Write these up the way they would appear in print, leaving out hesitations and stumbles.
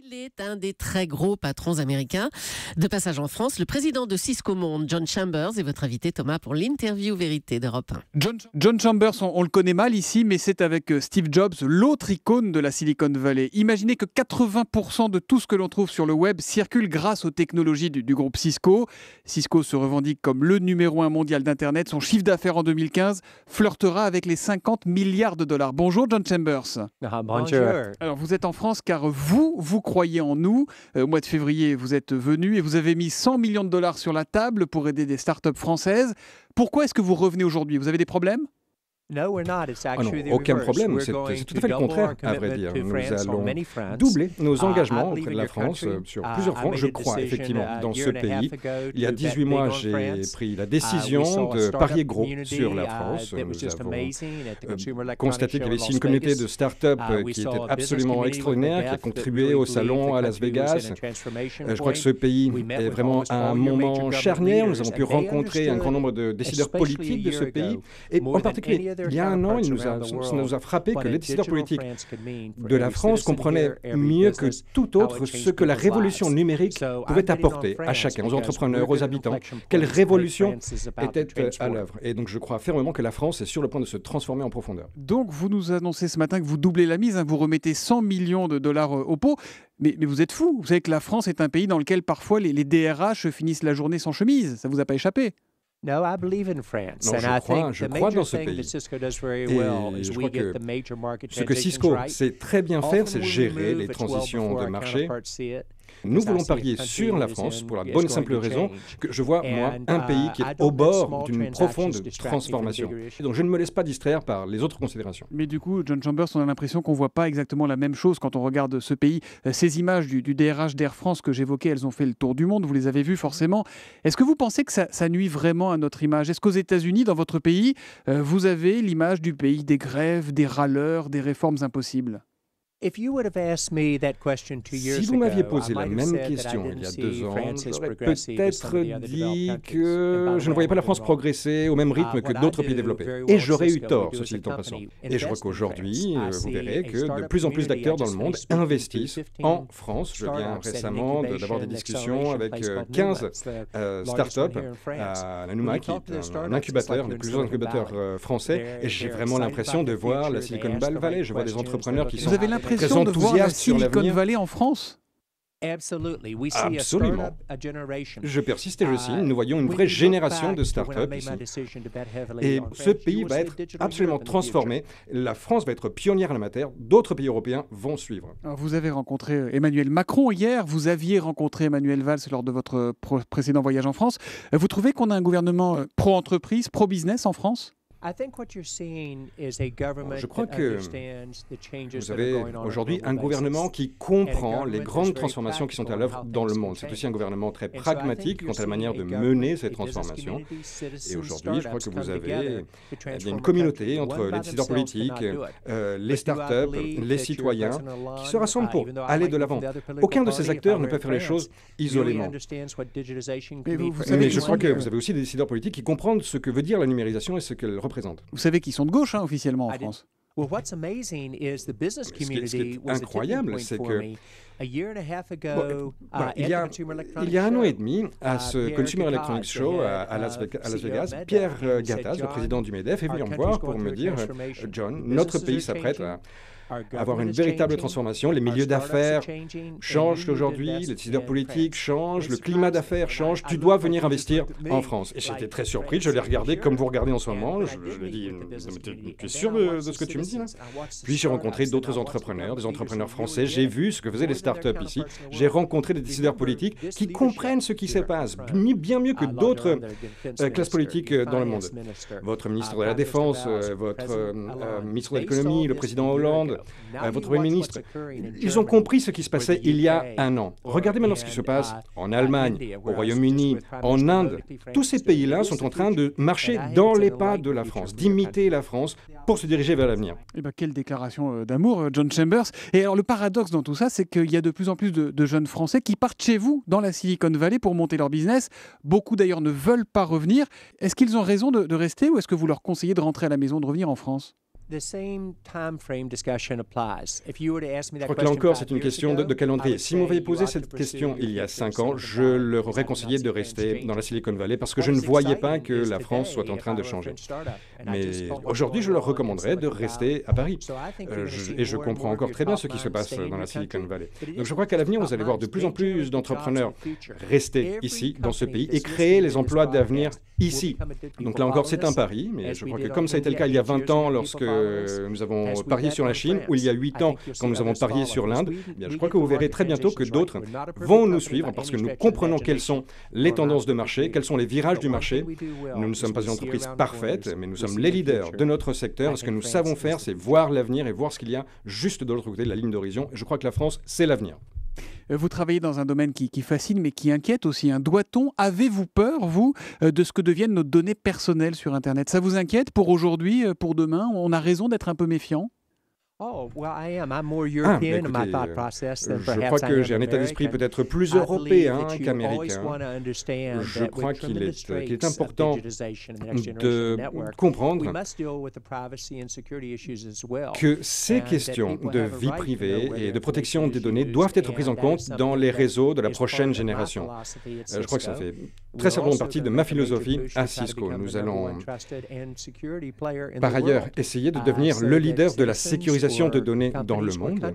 Il est un des très gros patrons américains. De passage en France, le président de Cisco Monde, John Chambers, est votre invité, Thomas, pour l'interview vérité d'Europe 1. John Chambers, on le connaît mal ici, mais c'est avec Steve Jobs, l'autre icône de la Silicon Valley. Imaginez que 80% de tout ce que l'on trouve sur le web circule grâce aux technologies du groupe Cisco. Cisco se revendique comme le numéro 1 mondial d'Internet. Son chiffre d'affaires en 2015 flirtera avec les 50 milliards de dollars. Bonjour John Chambers. Bonjour. Alors vous êtes en France car vous croyez en nous. Au mois de février, vous êtes venu et vous avez mis 100 millions de dollars sur la table pour aider des startups françaises. Pourquoi est-ce que vous revenez aujourd'hui? Vous avez des problèmes? Non, aucun problème. C'est tout à fait le contraire, à vrai dire. Nous allons doubler nos engagements auprès de la France sur plusieurs fronts. Je crois effectivement dans ce pays. Il y a 18 mois, j'ai pris la décision de parier gros sur la France. Nous avons constaté qu'il y avait ici une communauté de start-up qui était absolument extraordinaire, qui a contribué au salon à Las Vegas. Je crois que ce pays est vraiment à un moment charnière. Nous avons pu rencontrer un grand nombre de décideurs politiques de ce pays. Et en particulier, il y a un an, ça nous a frappé que les décideurs politiques de la France comprenaient mieux que tout autre ce que la révolution numérique pouvait apporter à chacun, aux entrepreneurs, aux habitants. Quelle révolution était à l'œuvre. Et donc je crois fermement que la France est sur le point de se transformer en profondeur. Donc vous nous annoncez ce matin que vous doublez la mise, vous remettez 100 millions de dollars au pot. Mais vous êtes fou. Vous savez que la France est un pays dans lequel parfois les DRH finissent la journée sans chemise. Ça ne vous a pas échappé? Non, je crois dans ce pays. Et je crois que ce que Cisco sait très bien faire, c'est gérer les transitions de marché. Nous voulons parier sur la France pour la bonne et simple raison que je vois, moi, un pays qui est au bord d'une profonde transformation. Donc je ne me laisse pas distraire par les autres considérations. Mais du coup, John Chambers, on a l'impression qu'on ne voit pas exactement la même chose quand on regarde ce pays. Ces images du DRH d'Air France que j'évoquais, elles ont fait le tour du monde, vous les avez vues forcément. Est-ce que vous pensez que ça nuit vraiment à notre image? Est-ce qu'aux États-Unis, dans votre pays, vous avez l'image du pays des grèves, des râleurs, des réformes impossibles? Si vous m'aviez posé la même question il y a 2 ans, j'aurais peut-être dit que je ne voyais pas la France progresser au même rythme que d'autres pays développés. Et j'aurais eu tort, ceci dit en passant. Et je crois qu'aujourd'hui, vous verrez que de plus en plus d'acteurs dans le monde investissent en France. Je viens récemment d'avoir des discussions avec 15 startups à Nanuma, qui est un incubateur, un des plus grands incubateurs français. Et j'ai vraiment l'impression de voir la Silicon Valley. Je vois des entrepreneurs qui sont l'impression de voir la Silicon Valley en France? Absolument. Je persiste et je signe. Nous voyons une vraie génération de start-up ici. Et ce pays va être absolument transformé. La France va être pionnière en la matière. D'autres pays européens vont suivre. Alors vous avez rencontré Emmanuel Macron hier. Vous aviez rencontré Manuel Valls lors de votre précédent voyage en France. Vous trouvez qu'on a un gouvernement pro-entreprise, pro-business en France? Je crois que vous avez aujourd'hui un gouvernement qui comprend les grandes transformations qui sont à l'œuvre dans le monde. C'est aussi un gouvernement très pragmatique quant à la manière de mener ces transformations. Et aujourd'hui, je crois que vous avez une communauté entre les décideurs politiques, les startups, les citoyens, qui se rassemblent pour aller de l'avant. Aucun de ces acteurs ne peut faire les choses isolément. Mais je crois que vous avez aussi des décideurs politiques qui comprennent ce que veut dire la numérisation et ce qu'elle représente. Vous savez qu'ils sont de gauche, officiellement, en France. Ce qui est incroyable, c'est que il y a 1 an et demi, à ce Consumer Electronics Show à Las Vegas, Pierre Gattaz, le président du MEDEF, est venu me voir pour me dire « John, notre pays s'apprête à avoir une véritable transformation. Les milieux d'affaires changent aujourd'hui, les décideurs politiques changent, le climat d'affaires change. Tu dois venir investir en France. » Et j'étais très surpris. Je l'ai regardé comme vous regardez en ce moment. Je lui ai dit « Tu es sûr de ce que tu me dis là ?» Puis j'ai rencontré d'autres entrepreneurs, des entrepreneurs français. J'ai vu ce que faisaient les startups ici. J'ai rencontré des décideurs politiques qui comprennent ce qui se passe bien mieux que d'autres classes politiques dans le monde. Votre ministre de la Défense, votre ministre de l'Économie, le président Hollande, votre Premier ministre, ils ont compris ce qui se passait il y a 1 an. Regardez maintenant ce qui se passe en Allemagne, au Royaume-Uni, en Inde. Tous ces pays-là sont en train de marcher dans les pas de la France, d'imiter la France pour se diriger vers l'avenir. Eh bien, quelle déclaration d'amour, John Chambers. Et alors, le paradoxe dans tout ça, c'est qu'il y a de plus en plus de jeunes Français qui partent chez vous, dans la Silicon Valley, pour monter leur business. Beaucoup, d'ailleurs, ne veulent pas revenir. Est-ce qu'ils ont raison de rester ou est-ce que vous leur conseillez de rentrer à la maison, de revenir en France? Je crois que là encore, c'est une question de calendrier. Si vous m'aviez posé cette question il y a 5 ans, je leur aurais conseillé de rester dans la Silicon Valley parce que je ne voyais pas que la France soit en train de changer. Mais aujourd'hui, je leur recommanderais de rester à Paris. Et je comprends encore très bien ce qui se passe dans la Silicon Valley. Donc je crois qu'à l'avenir, vous allez voir de plus en plus d'entrepreneurs rester ici, dans ce pays, et créer les emplois d'avenir ici. Donc là encore, c'est un pari, mais je crois que comme ça a été le cas il y a 20 ans lorsque nous avons parié sur la Chine, ou il y a 8 ans quand nous avons parié sur l'Inde, je crois que vous verrez très bientôt que d'autres vont nous suivre parce que nous comprenons quelles sont les tendances de marché, quels sont les virages du marché. Nous ne sommes pas une entreprise parfaite, mais nous sommes les leaders de notre secteur. Ce que nous savons faire, c'est voir l'avenir et voir ce qu'il y a juste de l'autre côté de la ligne d'horizon. Je crois que la France, c'est l'avenir. Vous travaillez dans un domaine qui fascine, mais qui inquiète aussi. Doit-on, avez-vous peur, vous, de ce que deviennent nos données personnelles sur Internet? Ça vous inquiète pour aujourd'hui, pour demain? On a raison d'être un peu méfiant? Je crois que j'ai un état d'esprit peut-être plus européen qu'américain. Je crois qu'il est important de comprendre que ces questions de vie privée et de protection des données doivent être prises en compte dans les réseaux de la prochaine génération. Je crois que ça fait très certainement partie de ma philosophie à Cisco. Nous allons par ailleurs essayer de devenir le leader de la sécurisation de données dans le monde,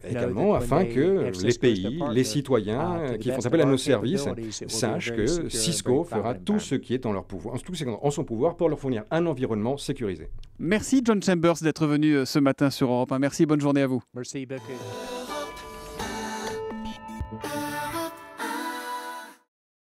également afin que les pays, les citoyens qui font appel à nos services sachent que Cisco fera tout ce qui est en leur pouvoir, en son pouvoir pour leur fournir un environnement sécurisé. Merci John Chambers d'être venu ce matin sur Europe 1. Merci, bonne journée à vous. Merci beaucoup.